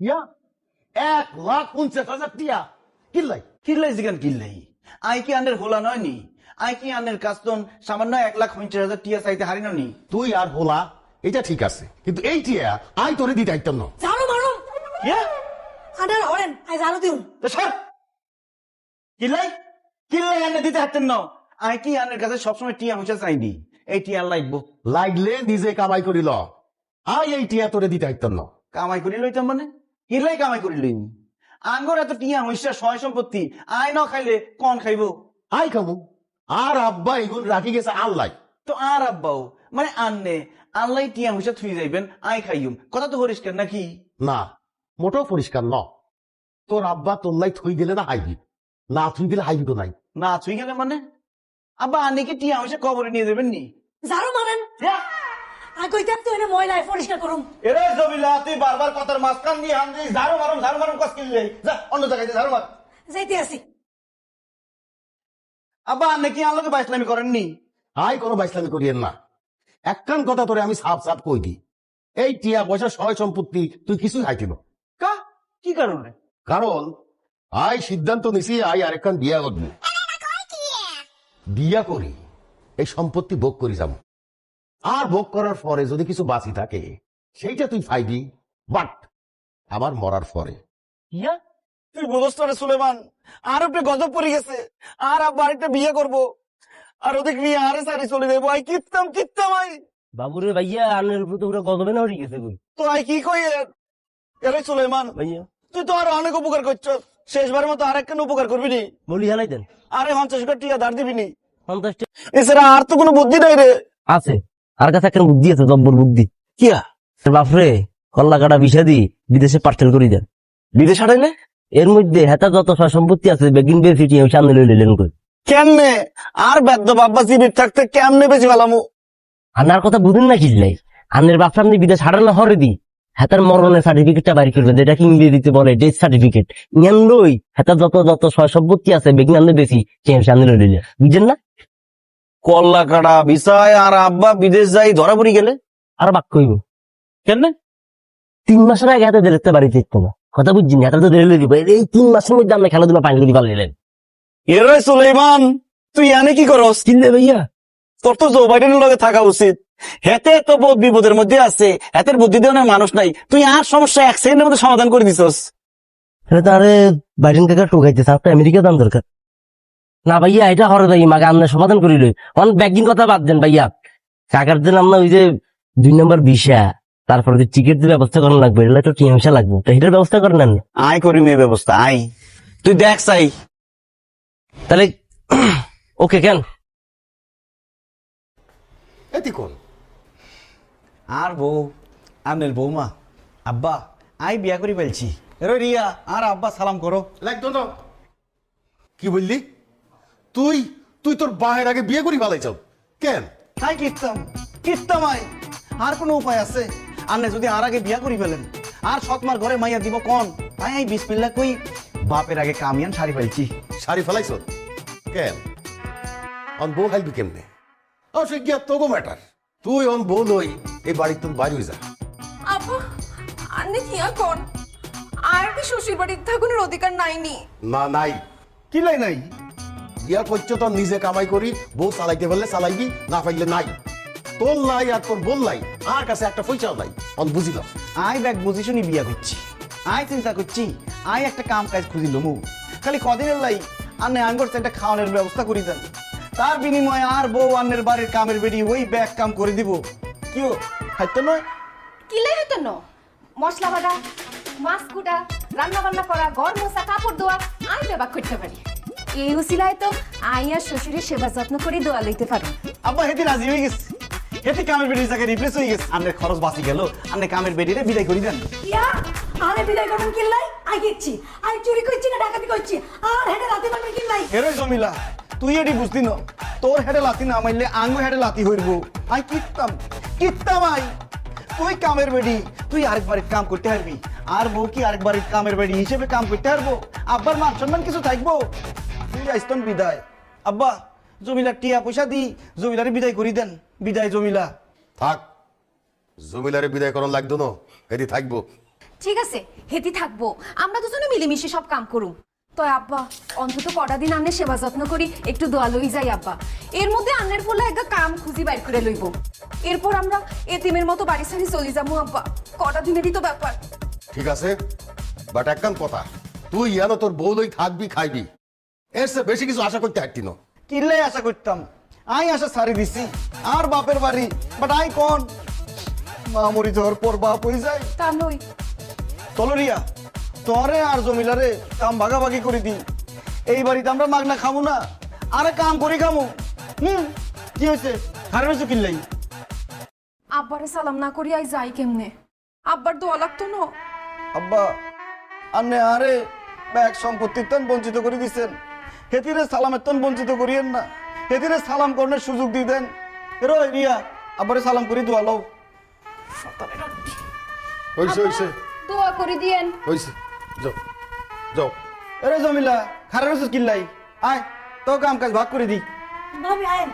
ইয়া 1,50,000 টিয়া কিল্লাই কিল্লাই জিগান কিল্লাই আই কি আনের হোলা নয় নি আই কি আনের কাস্তন সামান্য 1,50,000 টিয়া চাইতে হারিনো নি তুই আর হোলা এটা ঠিক আছে, কিন্তু এই টিয়া আই তোরে দিতে আইতাম না। জানো মারো ইয়া আন্ডার হরেন আই জানো দিউন তো সর কিল্লাই কিল্লাই আনে দিতে হাতেন না আই কি আনের কাছে সবসময় টিয়া হইছে চাইনি এই টিয়া লাগবো লাগলে নিজে কামাই করিল, আই এই টিয়া তোরে দিতে আইতাম না। কামাই করি লইতাম মানে কিল্লাই কামাই করি লইম আঙ্গর এত টিয়া হইছে সয় সম্পত্তি আই ন খাইলে কোন খাইবো আই খামু, আর আব্বা এগুলো রাখি গেছে আল্লাহ। তো আর আব্বাও মানে আননে আল্লাহ টিয়া হইছে থুই যাইবেন আই খাইম কথা তো হরিষ্কার নাকি না, মোটেও পরিষ্কার ন। তোর আব্বা তোর লাই থই গেলে না হাইবি, না থুই গেলে হাইবি তো নাই। না থুই গেলে মানে আব্বা আনে কি টিয়া হইছে কবরে নিয়ে যাবেন নি জানো মারেন আই কইতাম তো এনে ময়লা পরিষ্কার করুম। এরে জমিলা তুই বারবার কথার মাঝখান দিয়ে হান দিস ঝাড়ু মারুম কস কিনলে যা অন্য জায়গায় ঝাড়ু মার যাইতে আসি। আব্বা আনে কি আল্লাহকে বাইসলামি করেননি আই কোনো বাইসলামি করিয়েন না। একখান কথা তোরে আমি সাফ সাফ কই দি, এই টিয়া পয়সা সয় সম্পত্তি তুই কিছুই খাইতিব। কা কি কারণে কারণ আই সিদ্ধান্ত নিছি আই আরেকখান বিয়া করবো, বিয়া করি এই সম্পত্তি ভোগ করি যাব, আর ভোগ করার পরে যদি কিছু বাঁচি থাকে সেইটা তুই পাইবি, বাট আমার মরার পরে। ইয়া তুই বুঝছ না সুলেমান আর উপরে গজব পড়ে গেছে আর আব্বা আরেকটা বিয়ে করবো আর ওদের বিয়ে আরে সারি চলে যাবো আই কিত্তাম আই বাবুরে ভাইয়া আনের উপর তো পুরো গজবে না হয়ে গেছে কই তো আই কি কই এরে সুলেমান ভাইয়া তুই তো আর অনেক উপকার করছ শেষবার মতো আর একখান উপকার করবি নি বলি হালাই দেন আরে 50 টিয়া ধার দিবি নি 50 এছাড়া আর তো কোনো বুদ্ধি নাই রে আছে আর কাছে একটা বুদ্ধি আছে জব্বর বুদ্ধি কিয়া বাপরে কল্লা কাটা বিষা দি বিদেশে পার্সেল করে দেন বিদেশ হারাইলে এর মধ্যে হেতা যত সয় সম্পত্তি আছে বেগিন বেসিটি সামনে লই নিলেন কই কেমনে আর বেদ্য বাব্বা জীবিত থাকতে কেমনে বেশি ভালামু আনার কথা বুঝেন না কিল্লাই আনের বাপ সামনে বিদেশ হারানো হরে দি হেতার মরণের সার্টিফিকেটটা বাইর করবে যেটা কি ইংরেজিতে বলে ডেথ সার্টিফিকেট ইয়ান লই হেতার যত সয় সম্পত্তি আছে বেগিন আনলে বেশি সামনে লই নিলেন বুঝছেন না কল্লা কাটা বিষয় আর আব্বা বিদেশ যাই ধরা পড়ি গেলে আর বাক কইব কেমনে 3 মাসের আগে হাতে দেখতে বাড়িতে দেখতো না কথা বুঝছি না তো রেলে দিব এই 3 মাসের মধ্যে আমরা খেলাধুলা পানি দিতে পারলেন এরে সুলেমান তুই আনে কি করস চিনলে ভাইয়া তোর তো জো বাইডেনের লগে থাকা উচিত হেতে তো বহুত বিপদের মধ্যে আছে হেতের বুদ্ধি দেওয়ার মানুষ নাই তুই আর সমস্যা 1 সেকেন্ডের মধ্যে সমাধান করে দিছস তাহলে বাইডেন কাকা ঠকাইতেছে আপনার আমেরিকা দাম দরকার না ভাইয়া এটা হরে ভাই মাকে আমরা সমাধান করিল অনেক ব্যাগিং কথা বাদ দেন ভাইয়া কাকার জন্য আমরা ওই যে 2 নম্বর ভিসা তারপরে যে টিকিট ব্যবস্থা করানো লাগবে এটা তো টিএমসা লাগবে তো এটার ব্যবস্থা করেন না আয় করি মেয়ে ব্যবস্থা আয় তুই দেখ চাই তাহলে ওকে কেন এটি কোন আর বউ আনের বৌমা আব্বা আই বিয়া করি ফেলছি এরে রিয়া আর আব্বা সালাম করো লাগতো না। কি বললি তুই তুই তোর বাহের আগে বিয়ে করি ভালাইছ কেন? তাই কিত্তাম আই আর কোনো উপায় আছে আন্নে যদি আর আগে বিয়া করি ফেলেন আর সৎমার ঘরে মাইয়া দিব কোন তাই আই বিসমিল্লাহ কই বাপের আগে কামিয়ান শাড়ি ফেলছি শাড়ি ফেলাইছ কেন? অন বউ খাইবি কেমনে? সে গিয়া তোগো ম্যাটার, তুই অন বউ লই এই বাড়ির তোর বাইরে হয়ে যা। আপু আন্নে কি কোন আর কি শ্বশুর বাড়ির থাকুনের অধিকার নাইনি না নাই কি লাই নাই বিয়া করছো তো নিজে কামাই করি, বউ চালাইতে পারলে চালাইবি, না পাইলে নাই। তোর লাই আর তোর বোন লাই আর কাছে একটা পয়সাও নাই, অন বুঝিলাম। আই ব্যাগ বুঝিশুনি বিয়া করছি আই চিন্তা করছি আই একটা কাম কাজ খুঁজিল মু খালি কদিনের লাই আন্নে আঙ্গর একটা খাওয়ানোর ব্যবস্থা করি দেন তার বিনিময়ে আর বউ আন্নের বাড়ির কামের বেরি ওই ব্যাগ কাম করে দিব কিও খাইতে নয় কিলাই হতো ন মশলা বাটা মাছ কুটা রান্না বান্না করা ঘর মোছা কাপড় ধোয়া আমি ব্যবহার করতে পারি এই উসিলায় তো আই আর শ্বশুরের সেবা যত্ন করে দোয়া লইতে পারো আব্বা হেতি রাজি হয়ে গেছে হেতি কামের বেরির জায়গায় রিপ্লেস হয়ে গেছে আন্নের খরচ বাঁচি গেল আন্নে কামের বেরিরে বিদায় করি দেন ইয়া আরে বিদায় করুন কিল্লাই আই গেছি আই চুরি করছি না ডাকাতি করছি আর হেডে রাতে মারবে কিল্লাই এরে জমিলা তুই এটি বুঝতি না তোর হেডে লাতি না মাইলে আঙ্গু হেডে লাতি হইব আই কিত্তাম আই তুই কামের বেডি তুই আরেক বাড়ির কাম করতে পারবি আর বউ কি আরেক বাড়ির কামের বেডি হিসেবে কাম করতে পারবো আব্বার মান সম্মান কিছু থাকবো তুই আইস্তন বিদায় আব্বা জমিলার টিয়া পয়সা দি জমিলারে বিদায় করি দেন বিদায় জমিলা থাক, জমিলারে বিদায় করার লাগতো না, এটি থাকবো। ঠিক আছে হেতি থাকবো, আমরা দুজনে মিলেমিশে সব কাম করুম। তো আব্বা অন্তত কটা দিন আন্নের সেবা যত্ন করি, একটু দোয়া লই যাই আব্বা। এর মধ্যে আন্নের বলে একটা কাম খুঁজি বাইর করে লইব, এরপর আমরা এতিমের মতো বাড়ি সারি চলে যাবো আব্বা। কটা দিনেরই তো ব্যাপার। ঠিক আছে, বাট একখান কথা, তুই ইয়ানো তোর বউ লই থাকবি খাইবি, এর চেয়ে বেশি কিছু আশা করতে পারতি না। কিল্লাই আশা করতাম, আই আশা সারি দিছি আর বাপের বাড়ি, বাট আই কোন মা মরি যাওয়ার পর বাপ হয়ে যায়। তা নই চলো রিয়া, তোরে আর জমিলারে কাম ভাগাভাগি করে দিই। এই বাড়িতে আমরা মাগনা খামু না, আরে কাম করি খামু। কি হয়েছে, খারাপ হয়েছে কিল্লাই? আব্বারে সালাম না করি আই যাই কেমনে? আব্বার দোয়া লাগতো না। আব্বা আন্নে আরে ব্যাগ সম্পত্তির তন বঞ্চিত করে দিচ্ছেন, হেতিরে সালামের তন বঞ্চিত করিয়েন না, হেতিরে সালাম করার সুযোগ দিয়ে দেন। এরো রিয়া, আব্বারে সালাম করি দোয়া লও। হইছে হইছে দোয়া করে দিয়েন। হইছে, যাও যাও। এরে জমিলা, খারাপ হয়েছে কিল্লাই, আয় তো কাম কাজ ভাগ করে দিই। ভাবি আইন